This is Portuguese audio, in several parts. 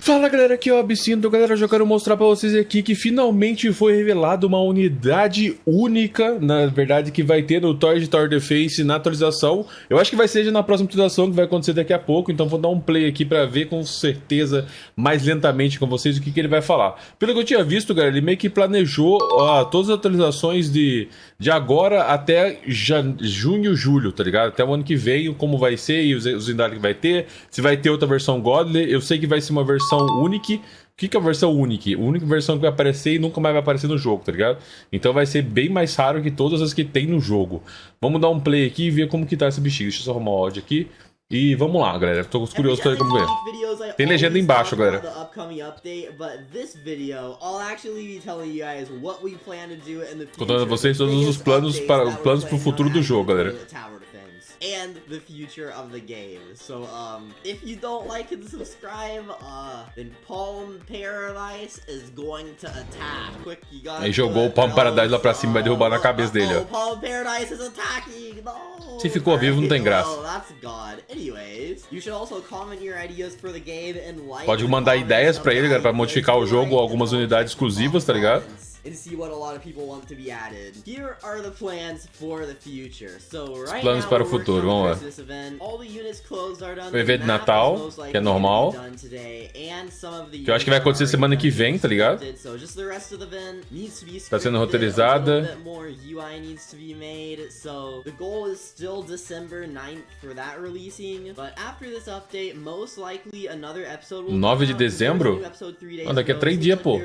Fala galera, aqui é o Absinto. Galera, eu já quero mostrar pra vocês aqui que finalmente foi revelada uma unidade única, na verdade, que vai ter no Toy The Face na atualização. Eu acho que vai ser na próxima atualização, que vai acontecer daqui a pouco, então vou dar um play aqui pra ver com certeza, mais lentamente com vocês, o que ele vai falar. Pelo que eu tinha visto, galera, ele meio que planejou todas as atualizações de agora até junho, julho, tá ligado? Até o ano que vem, como vai ser e os unidades que vai ter, se vai ter outra versão Godly. Eu sei que vai ser uma versão Única. O que é a versão Única? A única versão que vai aparecer e nunca mais vai aparecer no jogo, tá ligado? Então vai ser bem mais raro que todas as que tem no jogo. Vamos dar um play aqui e ver como que tá esse bichinho. Deixa eu só arrumar o áudio aqui. E vamos lá, galera. Tô curioso pra ver como ver. Tem legenda embaixo, galera. Contando a vocês todos os planos pro futuro do jogo, galera. And the future of the game. So, if you don't like and subscribe, then Palm Paradise is going to attack. Quick, you gotta. Aí jogou o Palm Paradise lá pra cima e vai derrubar na cabeça dele, ó. Palm Paradise is attacking. No. Se ficou vivo, não tem graça. Oh, that's God. Anyways, you should also comment your ideas for the game and like. Pode mandar ideias pra ele, galera, pra modificar o jogo ou algumas unidades exclusivas, tá ligado? And see what a lot of people want to be added. Here are the plans for the future. So right Planos now, para o futuro, vamos lá. all the units closed are done. O evento de Natal, que é normal. Que eu acho que vai acontecer semana que vem, tá ligado? Tá sendo roteirizada. So the goal is still December 9th for that releasing, but after this update, most likely another episode will 9 de dezembro? Ah, daqui a 3 dias, pô.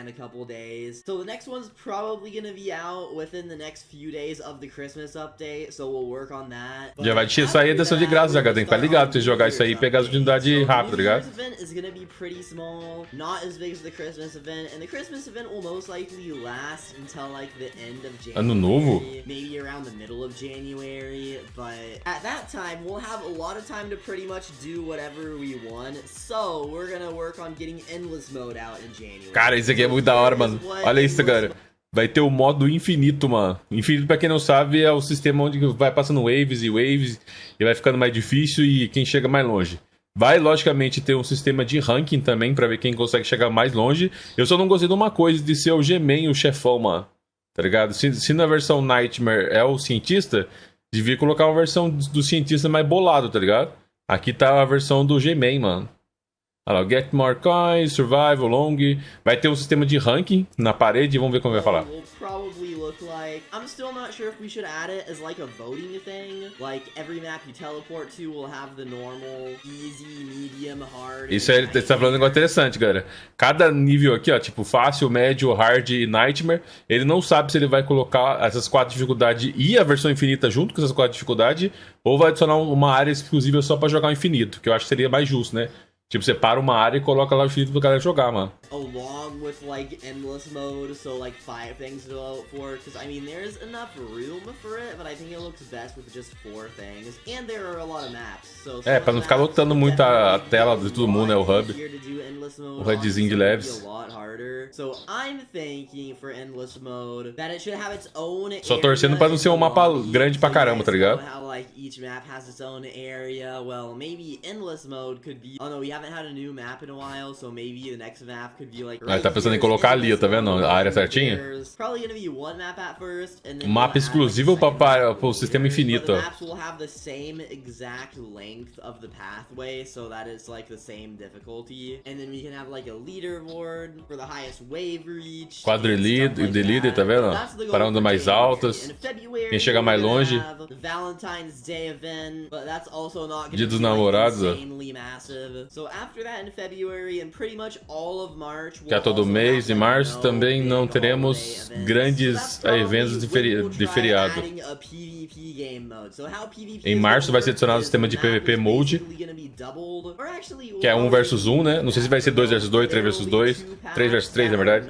A couple days. So the next one's probably gonna be out within the next few days of the Christmas update, so we'll work on that. Já vai sair a edição de graça, já tem que ficar ligado, se jogar isso aí e pegar as unidades rápido, tá ligado? The event is gonna be pretty small, not as big as the Christmas event, and the Christmas event will most likely last until like the end of January. Ano novo? Maybe around the middle of January, but at that time we'll have a lot of time to pretty much do whatever we want. So we're gonna work on getting endless mode out in January. Cara, isso aqui é muito da hora, mano. Olha isso, galera. Vai ter o modo infinito, mano. Infinito, pra quem não sabe, é o sistema onde vai passando waves e vai ficando mais difícil e quem chega mais longe. Vai, logicamente, ter um sistema de ranking também pra ver quem consegue chegar mais longe. Eu só não gostei de uma coisa, de ser o G-Man o chefão, mano. Tá ligado? Se na versão Nightmare é o cientista, devia colocar uma versão do cientista mais bolado, tá ligado? Aqui tá a versão do G-Man, mano. Olha lá, Get More Coins, Survival, Long. Vai ter um sistema de ranking na parede e vamos ver como vai falar. I'm still not sure if we should add it as like a voting thing. Like every map you teleport to will have the normal, easy, medium, hard. Isso aí, você tá falando um negócio interessante, galera. Cada nível aqui, ó, tipo fácil, médio, hard e nightmare, ele não sabe se ele vai colocar essas 4 dificuldades e a versão infinita junto com essas 4 dificuldades, ou vai adicionar uma área exclusiva só pra jogar o infinito, que eu acho que seria mais justo, né? Tipo, você para uma área e coloca lá o infinito pra galera jogar, mano. Along with, like, endless mode, so, like, 5 things to vote for, because, I mean, there's enough room for it, but I think it looks best with just 4 things, and there are a lot of maps, so... É, pra não ficar lotando muito a tela de todo mundo, né, o hub. O HUDzinho de leves. So, I'm thinking for endless mode that it should have its own area. Só torcendo pra não ser um mapa grande pra caramba, tá ligado? How, like, each map has its own area. Well, maybe endless mode could be... Oh, no, we haven't had a new map in a while, so maybe the next map could be, like... Aí tá pensando em colocar ali, tá vendo? A área certinha. Probably gonna be one map at first, and then mapa exclusivo para o sistema infinito, ó. Maps will have the same exact length of the pathway, so that it's, like, the same difficulty. And then we can have, like, a leaderboard for the highest wave reach. Quadro de líder, tá vendo? Para ondas mais altas. Quem chega mais longe. Dia dos namorados, ó. Que é todo mês. Em março também não teremos grandes eventos de feriado. Em março vai ser adicionado o sistema de PVP Mode, que é 1 versus 1, né? Não sei se vai ser 2 versus 2, 3 versus 2, 3 versus 3, na verdade.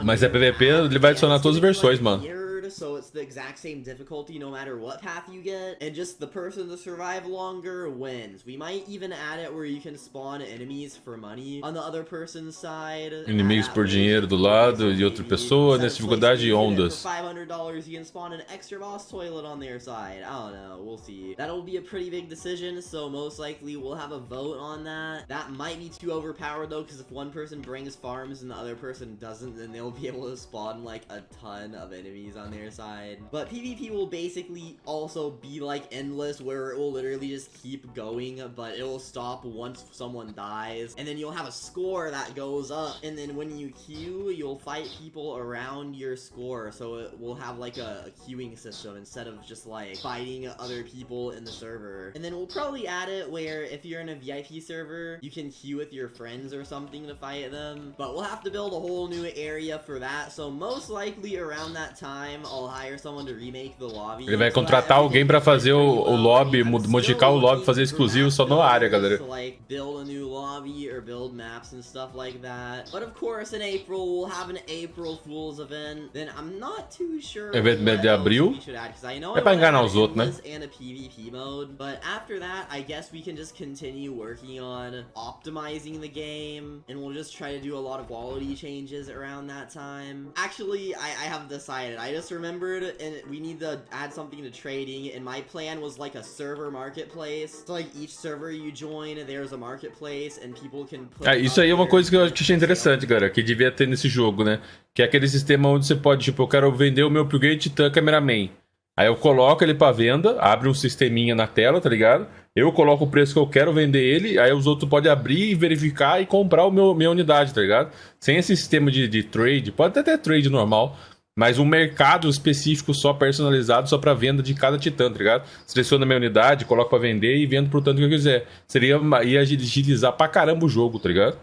Mas é PVP, ele vai adicionar todas as versões, mano. staggered, so it's the exact same difficulty no matter what path you get, and just the person to survive longer wins. We might even add it where you can spawn enemies for money on the other person's side. Inimigos por dinheiro do lado de outra pessoa, nessa dificuldade ondas. For $500, you can spawn an extra boss toilet on their side. I don't know, we'll see. That'll be a pretty big decision, so most likely we'll have a vote on that. That might be too overpowered though, because if one person brings farms and the other person doesn't, then they'll be able to spawn like a ton of enemies on their side. But PvP will basically also be like endless, where it will literally just keep going, but it will stop once someone dies, and then you'll have a score that goes up, and then when you queue, you'll fight people around your score, so it will have like a queuing system instead of just like fighting other people in the server. And then we'll probably add it where if you're in a VIP server, you can queue with your friends or something to fight them, but we'll have to build a whole new area for that, so most likely around that time, I'll hire someone to remake the lobby. Ele vai contratar alguém pra fazer o lobby, modificar o lobby, fazer exclusivo só na área, galera. To like build a new lobby or build maps and stuff like that. But of course, in April we'll have an April Fool's event. Then I'm not too sure. Evento de abril. É pra enganar os outros, né? And a PvP mode. But after that, I guess we can just continue working on optimizing the game, and we'll just try to do a lot of quality changes around that time. Actually, I have decided. I just remembered, and we need to add something to trading. And my plan was like a server marketplace. So like each server you join, there's a marketplace, and people can put. Isso aí é uma coisa que eu achei interessante, cara, que devia ter nesse jogo, né? Que é aquele sistema onde você pode, tipo, eu quero vender o meu upgrade Titã Cameraman. Aí eu coloco ele pra venda, abre um sisteminha na tela, tá ligado? Eu coloco o preço que eu quero vender ele, aí os outros podem abrir e verificar e comprar minha unidade, tá ligado? Sem esse sistema de trade, pode até ter trade normal, mas um mercado específico só personalizado só pra venda de cada titã, tá ligado? Seleciono a minha unidade, coloco pra vender e vendo por tanto que eu quiser. Ia agilizar pra caramba o jogo, tá ligado?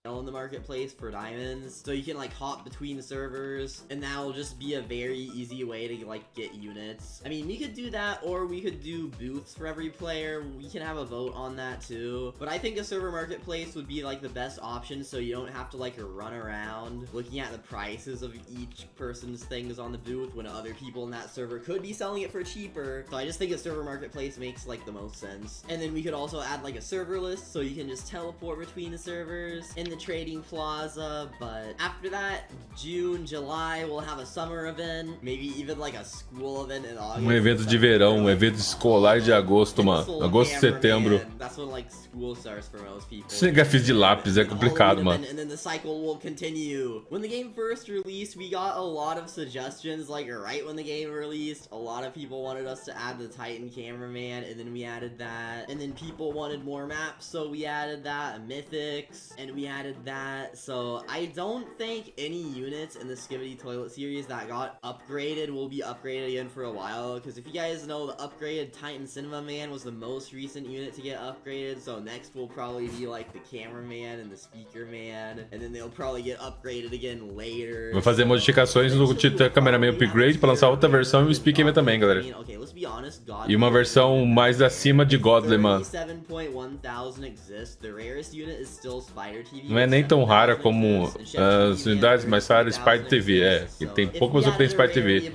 In the marketplace for diamonds, so you can like hop between the servers, and that'll just be a very easy way to like get units. I mean, we could do that, or we could do booths for every player. We can have a vote on that too, but I think a server marketplace would be like the best option, so you don't have to like run around looking at the prices of each person's things on the booth when other people in that server could be selling it for cheaper. So I just think a server marketplace makes like the most sense. And then we could also add like a server list, so you can just teleport between the servers and the trading plaza. But after that, June, July, we'll have a summer event, maybe even like a school event in August. Evento de verão, evento escolar de agosto, mano. Agosto, setembro. That's when like school starts for most people. Sem gafis de lápis é complicado, mano. And then the cycle will continue. When the game first released, we got a lot of suggestions, like right when the game released, a lot of people wanted us to add the Titan cameraman, and then we added that. And then people wanted more maps, so we added that, mythics, and we added that. So I don't think any units in the Skibidi Toilet series that got upgraded will be upgraded again for a while, because if you guys know, the upgraded Titan Cinema Man was the most recent unit to get upgraded, so next will probably be like the cameraman and the speaker man, and then they'll probably get upgraded again later. Vou fazer modificações no Titã Cameraman Upgrade pra lançar outra versão e o Speaker Man também, galera. E uma versão mais acima de Godly, mano. Não é nem tão rara como as unidades mais raras Spider TV, que tem pouco, mas eu tenho Spider TV.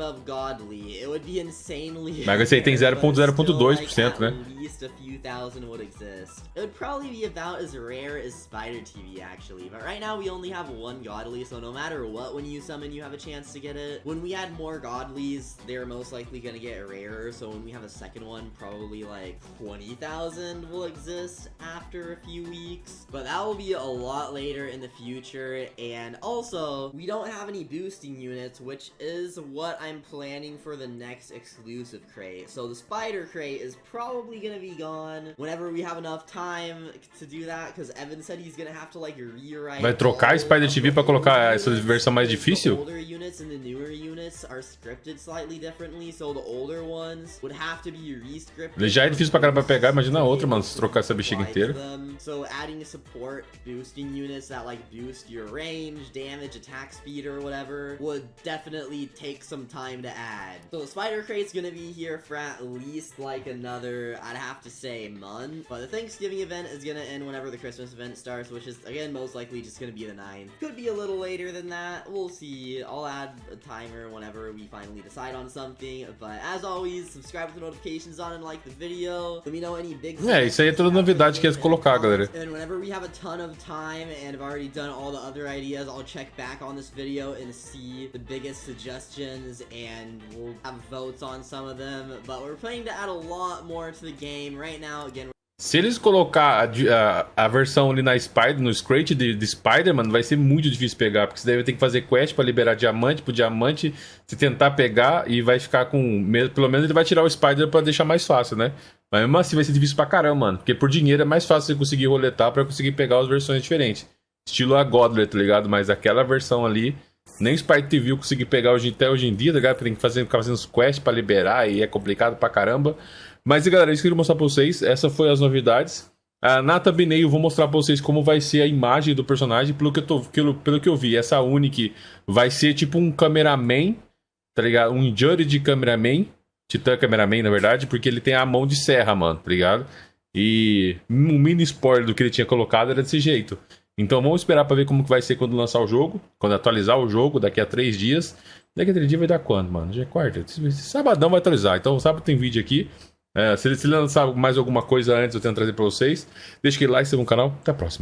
Mas esse aí tem 0.02%, né? A few thousand would exist. It would probably be about as rare as Spider TV actually, but right now we only have one godly, so no matter what, when you summon you have a chance to get it. When we add more godlies, they're most likely gonna get rarer, so when we have a second one, probably like 20,000 will exist after a few weeks, but that will be a lot later in the future. And also, we don't have any boosting units, which is what I'm planning for the next exclusive crate. So the spider crate is probably gonna be gone whenever we have enough time to do that, because Evan said he's gonna have to like rewrite. Vai trocar Spider TV pra colocar essa versão mais difícil? The older units and the newer units are scripted slightly differently, so the older ones would have to be re-scripted. Ele já é difícil pra caramba pegar, imagina a outra, mano, se trocar essa bexiga inteira. So adding support boosting units that like boost your range, damage, attack speed or whatever would definitely take some time to add. So the spider crate's gonna be here for at least like another, I'd have to say month. But the Thanksgiving event is gonna end whenever the Christmas event starts, which is, again, most likely just gonna be the 9th. Could be a little later than that. We'll see. I'll add a timer whenever we finally decide on something. But as always, subscribe with the notifications on and like the video. Let me know any big... Isso aí é toda novidade que eles colocar, galera. And whenever we have a ton of time and have already done all the other ideas, I'll check back on this video and see the biggest suggestions, and we'll have votes on some of them. But we're planning to add a lot more to the game right now. Again, se eles colocar a versão ali na Spider, no Secreto de Spider-Man, vai ser muito difícil pegar, porque você deve ter que fazer quest pra liberar diamante pro diamante, se tentar pegar, e vai ficar com... Pelo menos ele vai tirar o Spider pra deixar mais fácil, né? Mas mesmo assim vai ser difícil pra caramba, mano. Porque por dinheiro é mais fácil você conseguir roletar pra conseguir pegar as versões diferentes. Estilo a Godler, tá ligado? Mas aquela versão ali, nem o Spider TV eu consegui pegar até hoje em dia, tá ligado? Tem que ficar fazendo os quests pra liberar e é complicado pra caramba. Mas, galera, isso que eu queria mostrar pra vocês. Essas foram as novidades. Na thumbnail eu vou mostrar pra vocês como vai ser a imagem do personagem. Pelo que eu vi, essa Única vai ser tipo um cameraman, tá ligado? Um jury de cameraman. Titã cameraman, na verdade, porque ele tem a mão de serra, mano, tá ligado? E um mini spoiler do que ele tinha colocado era desse jeito. Então vamos esperar pra ver como que vai ser quando lançar o jogo. Quando atualizar o jogo, daqui a 3 dias. Daqui a 3 dias vai dar quando, mano? Já é quarta. Sabadão vai atualizar. Então sábado tem vídeo aqui. Se ele lançar mais alguma coisa antes, eu tento trazer pra vocês. Deixa aquele like, se inscreva no canal. Até a próxima.